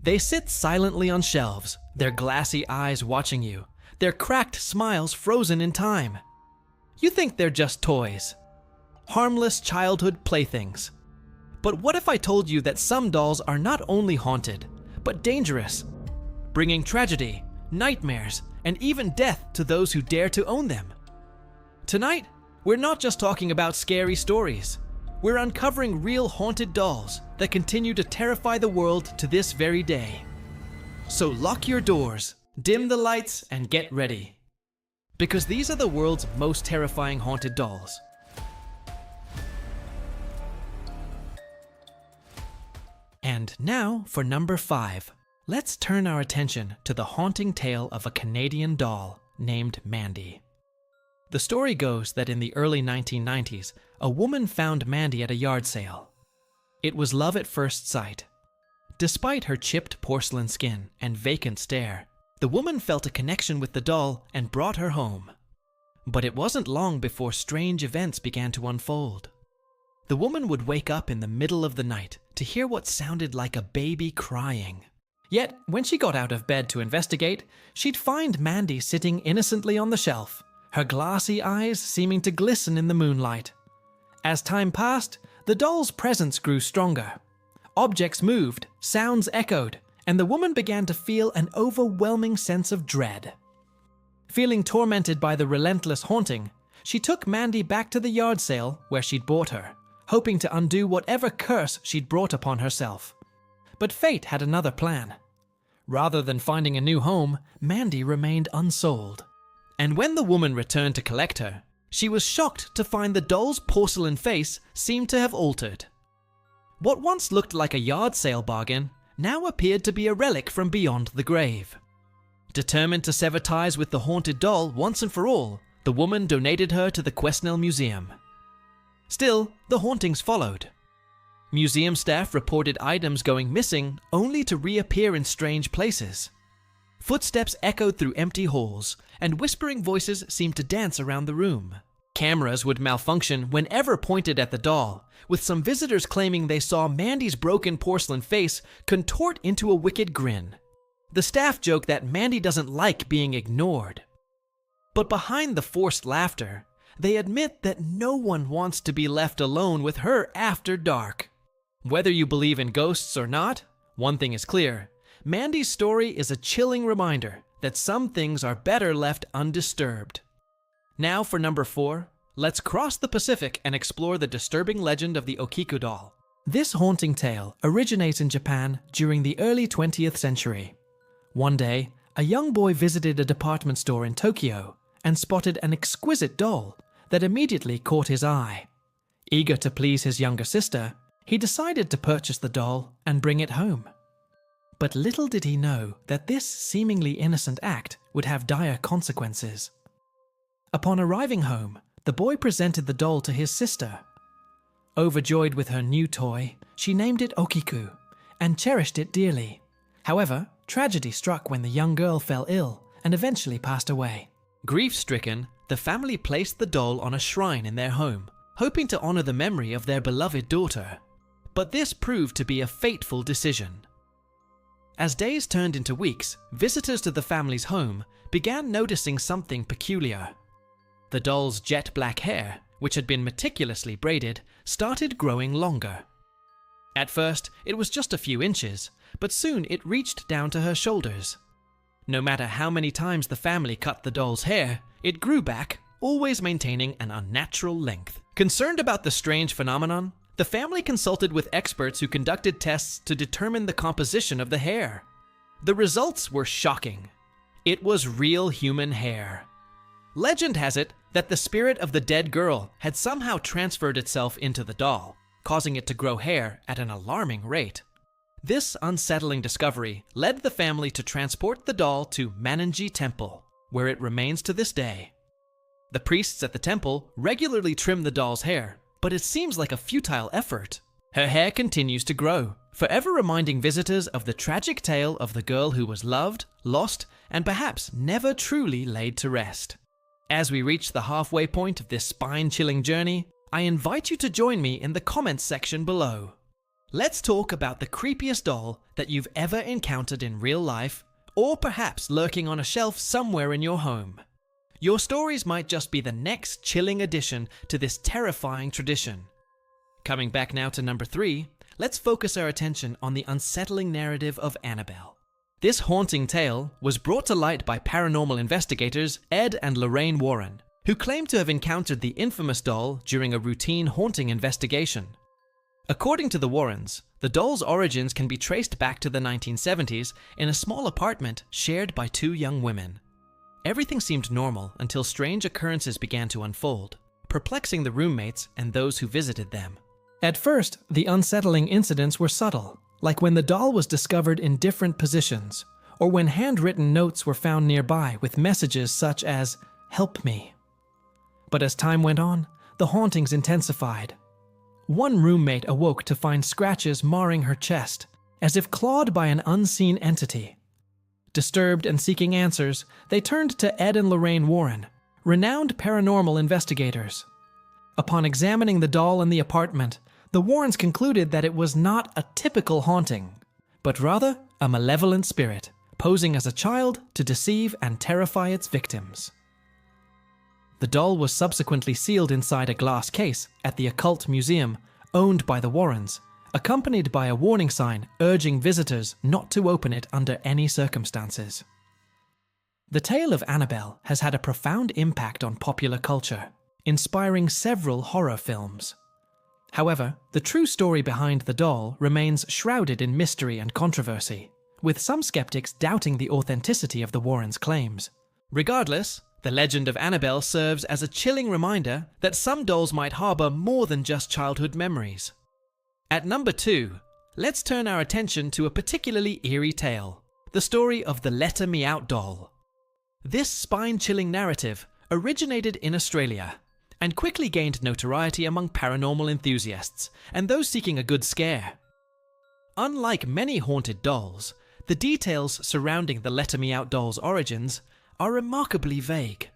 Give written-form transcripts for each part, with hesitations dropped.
They sit silently on shelves, their glassy eyes watching you, their cracked smiles frozen in time. You think they're just toys, harmless childhood playthings. But what if I told you that some dolls are not only haunted, but dangerous, bringing tragedy, nightmares, and even death to those who dare to own them? Tonight, we're not just talking about scary stories. We're uncovering real haunted dolls that continue to terrify the world to this very day. So lock your doors, dim the lights, and get ready. Because these are the world's most terrifying haunted dolls. And now for number 5. Let's turn our attention to the haunting tale of a Canadian doll named Mandy. The story goes that in the early 1990s, a woman found Mandy at a yard sale. It was love at first sight. Despite her chipped porcelain skin and vacant stare, the woman felt a connection with the doll and brought her home. But it wasn't long before strange events began to unfold. The woman would wake up in the middle of the night to hear what sounded like a baby crying. Yet, when she got out of bed to investigate, she'd find Mandy sitting innocently on the shelf, her glassy eyes seeming to glisten in the moonlight. As time passed, the doll's presence grew stronger. Objects moved, sounds echoed, and the woman began to feel an overwhelming sense of dread. Feeling tormented by the relentless haunting, she took Mandy back to the yard sale where she'd bought her, hoping to undo whatever curse she'd brought upon herself. But fate had another plan. Rather than finding a new home, Mandy remained unsold. And when the woman returned to collect her, she was shocked to find the doll's porcelain face seemed to have altered. What once looked like a yard sale bargain now appeared to be a relic from beyond the grave. Determined to sever ties with the haunted doll once and for all, the woman donated her to the Quesnel Museum. Still, the hauntings followed. Museum staff reported items going missing only to reappear in strange places. Footsteps echoed through empty halls, and whispering voices seemed to dance around the room. Cameras would malfunction whenever pointed at the doll, with some visitors claiming they saw Mandy's broken porcelain face contort into a wicked grin. The staff joke that Mandy doesn't like being ignored. But behind the forced laughter, they admit that no one wants to be left alone with her after dark. Whether you believe in ghosts or not, one thing is clear. Mandy's story is a chilling reminder that some things are better left undisturbed. Now for number 4, let's cross the Pacific and explore the disturbing legend of the Okiku doll. This haunting tale originates in Japan during the early 20th century. One day, a young boy visited a department store in Tokyo and spotted an exquisite doll that immediately caught his eye. Eager to please his younger sister, he decided to purchase the doll and bring it home. But little did he know that this seemingly innocent act would have dire consequences. Upon arriving home, the boy presented the doll to his sister. Overjoyed with her new toy, she named it Okiku and cherished it dearly. However, tragedy struck when the young girl fell ill and eventually passed away. Grief-stricken, the family placed the doll on a shrine in their home, hoping to honor the memory of their beloved daughter. But this proved to be a fateful decision. As days turned into weeks, visitors to the family's home began noticing something peculiar. The doll's jet black hair, which had been meticulously braided, started growing longer. At first, it was just a few inches, but soon it reached down to her shoulders. No matter how many times the family cut the doll's hair, it grew back, always maintaining an unnatural length. Concerned about the strange phenomenon, the family consulted with experts who conducted tests to determine the composition of the hair. The results were shocking. It was real human hair. Legend has it that the spirit of the dead girl had somehow transferred itself into the doll, causing it to grow hair at an alarming rate. This unsettling discovery led the family to transport the doll to Manenji Temple, where it remains to this day. The priests at the temple regularly trim the doll's hair, but it seems like a futile effort. Her hair continues to grow, forever reminding visitors of the tragic tale of the girl who was loved, lost, and perhaps never truly laid to rest. As we reach the halfway point of this spine-chilling journey, I invite you to join me in the comments section below. Let's talk about the creepiest doll that you've ever encountered in real life, or perhaps lurking on a shelf somewhere in your home. Your stories might just be the next chilling addition to this terrifying tradition. Coming back now to number 3, let's focus our attention on the unsettling narrative of Annabelle. This haunting tale was brought to light by paranormal investigators Ed and Lorraine Warren, who claimed to have encountered the infamous doll during a routine haunting investigation. According to the Warrens, the doll's origins can be traced back to the 1970s in a small apartment shared by 2 young women. Everything seemed normal until strange occurrences began to unfold, perplexing the roommates and those who visited them. At first, the unsettling incidents were subtle, like when the doll was discovered in different positions, or when handwritten notes were found nearby with messages such as, "Help me." But as time went on, the hauntings intensified. One roommate awoke to find scratches marring her chest, as if clawed by an unseen entity. Disturbed and seeking answers, they turned to Ed and Lorraine Warren, renowned paranormal investigators. Upon examining the doll in the apartment, the Warrens concluded that it was not a typical haunting, but rather a malevolent spirit, posing as a child to deceive and terrify its victims. The doll was subsequently sealed inside a glass case at the Occult Museum, owned by the Warrens, accompanied by a warning sign urging visitors not to open it under any circumstances. The tale of Annabelle has had a profound impact on popular culture, inspiring several horror films. However, the true story behind the doll remains shrouded in mystery and controversy, with some skeptics doubting the authenticity of the Warrens' claims. Regardless, the legend of Annabelle serves as a chilling reminder that some dolls might harbor more than just childhood memories. At number 2, let's turn our attention to a particularly eerie tale, the story of the Letta Me Out doll. This spine-chilling narrative originated in Australia and quickly gained notoriety among paranormal enthusiasts and those seeking a good scare. Unlike many haunted dolls, the details surrounding the Letta Me Out doll's origins are remarkably vague.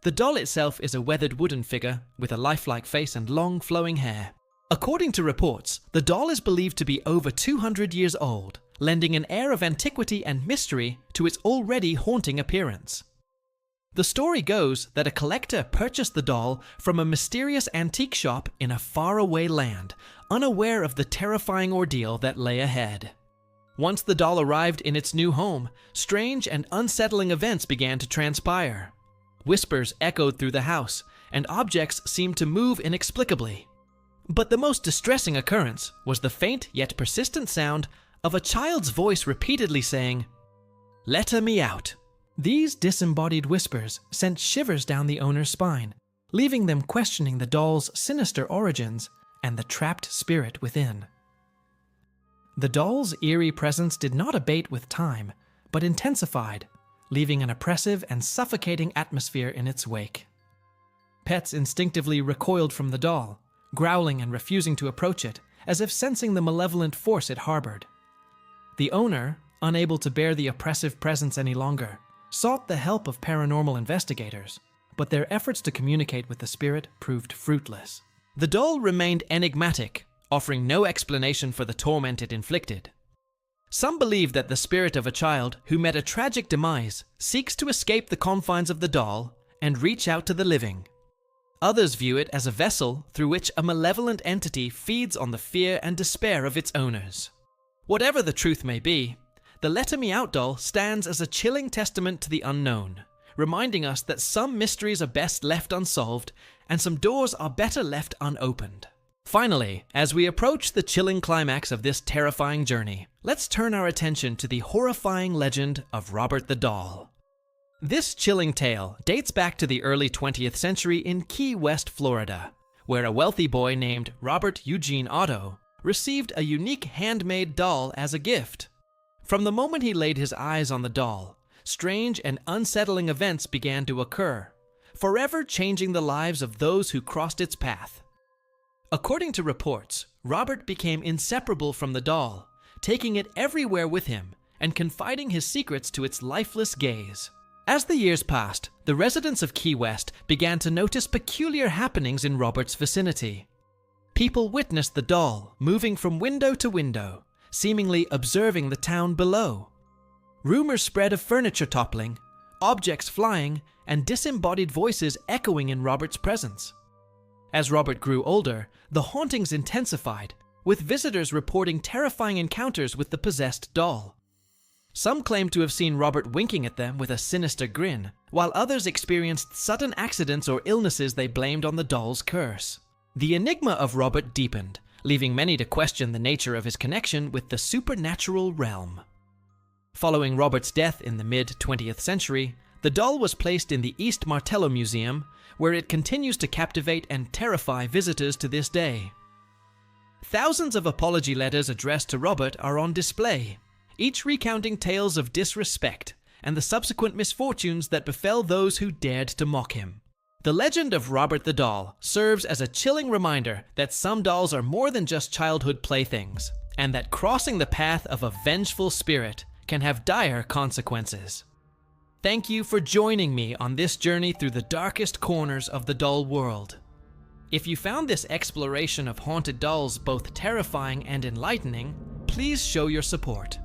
The doll itself is a weathered wooden figure with a lifelike face and long flowing hair. According to reports, the doll is believed to be over 200 years old, lending an air of antiquity and mystery to its already haunting appearance. The story goes that a collector purchased the doll from a mysterious antique shop in a faraway land, unaware of the terrifying ordeal that lay ahead. Once the doll arrived in its new home, strange and unsettling events began to transpire. Whispers echoed through the house, and objects seemed to move inexplicably. But the most distressing occurrence was the faint yet persistent sound of a child's voice repeatedly saying, "Letta me out." These disembodied whispers sent shivers down the owner's spine, leaving them questioning the doll's sinister origins and the trapped spirit within. The doll's eerie presence did not abate with time, but intensified, leaving an oppressive and suffocating atmosphere in its wake. Pets instinctively recoiled from the doll, growling and refusing to approach it, as if sensing the malevolent force it harbored. The owner, unable to bear the oppressive presence any longer, sought the help of paranormal investigators, but their efforts to communicate with the spirit proved fruitless. The doll remained enigmatic, offering no explanation for the torment it inflicted. Some believe that the spirit of a child who met a tragic demise seeks to escape the confines of the doll and reach out to the living. Others view it as a vessel through which a malevolent entity feeds on the fear and despair of its owners. Whatever the truth may be, the Letta Me Out doll stands as a chilling testament to the unknown, reminding us that some mysteries are best left unsolved and some doors are better left unopened. Finally, as we approach the chilling climax of this terrifying journey, let's turn our attention to the horrifying legend of Robert the Doll. This chilling tale dates back to the early 20th century in Key West, Florida, where a wealthy boy named Robert Eugene Otto received a unique handmade doll as a gift. From the moment he laid his eyes on the doll, strange and unsettling events began to occur, forever changing the lives of those who crossed its path. According to reports, Robert became inseparable from the doll, taking it everywhere with him and confiding his secrets to its lifeless gaze. As the years passed, the residents of Key West began to notice peculiar happenings in Robert's vicinity. People witnessed the doll moving from window to window, seemingly observing the town below. Rumors spread of furniture toppling, objects flying, and disembodied voices echoing in Robert's presence. As Robert grew older, the hauntings intensified, with visitors reporting terrifying encounters with the possessed doll. Some claimed to have seen Robert winking at them with a sinister grin, while others experienced sudden accidents or illnesses they blamed on the doll's curse. The enigma of Robert deepened, leaving many to question the nature of his connection with the supernatural realm. Following Robert's death in the mid-20th century, the doll was placed in the East Martello Museum, where it continues to captivate and terrify visitors to this day. Thousands of apology letters addressed to Robert are on display, each recounting tales of disrespect and the subsequent misfortunes that befell those who dared to mock him. The legend of Robert the Doll serves as a chilling reminder that some dolls are more than just childhood playthings, and that crossing the path of a vengeful spirit can have dire consequences. Thank you for joining me on this journey through the darkest corners of the doll world. If you found this exploration of haunted dolls both terrifying and enlightening, please show your support.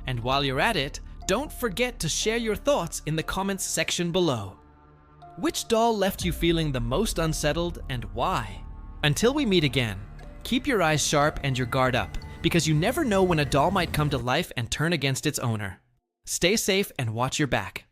And while you're at it, don't forget to share your thoughts in the comments section below. Which doll left you feeling the most unsettled and why? Until we meet again, keep your eyes sharp and your guard up, because you never know when a doll might come to life and turn against its owner. Stay safe and watch your back.